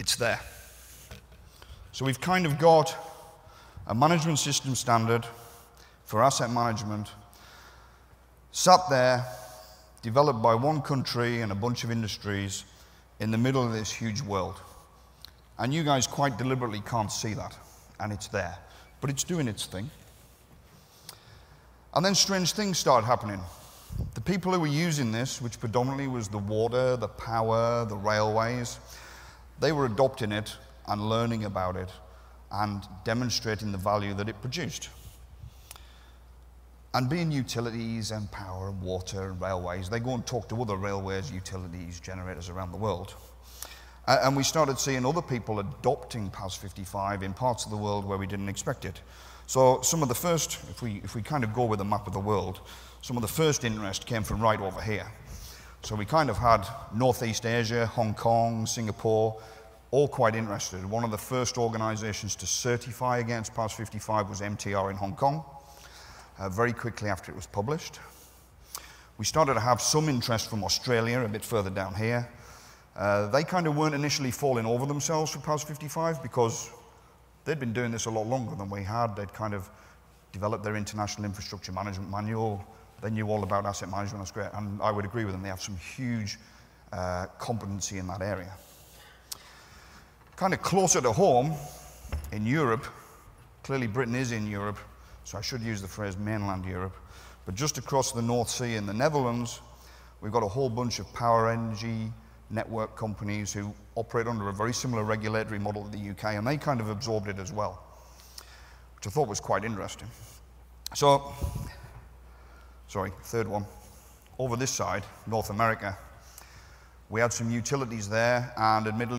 it's there. So we've kind of got a management system standard for asset management, sat there, developed by one country and a bunch of industries in the middle of this huge world. And you guys quite deliberately can't see that, and it's there. But it's doing its thing. And then strange things started happening. The people who were using this, which predominantly was the water, the power, the railways, they were adopting it and learning about it and demonstrating the value that it produced. And being utilities and power and water and railways, they go and talk to other railways, utilities, generators around the world. And we started seeing other people adopting PAS 55 in parts of the world where we didn't expect it. So some of the first, if we kind of go with a map of the world, some of the first interest came from right over here. So we kind of had Northeast Asia, Hong Kong, Singapore, all quite interested. One of the first organizations to certify against PAS 55 was MTR in Hong Kong, very quickly after it was published. We started to have some interest from Australia, a bit further down here. They kind of weren't initially falling over themselves for PAS 55 because they'd been doing this a lot longer than we had. They'd kind of developed their International Infrastructure Management Manual. They knew all about asset management, that's great. And I would agree with them, they have some huge competency in that area. Kind of closer to home, in Europe, clearly Britain is in Europe, so I should use the phrase mainland Europe, but just across the North Sea in the Netherlands, we've got a whole bunch of power energy network companies who operate under a very similar regulatory model to the UK, and they kind of absorbed it as well, which I thought was quite interesting. So, sorry, third one. Over this side, North America, we had some utilities there, and admittedly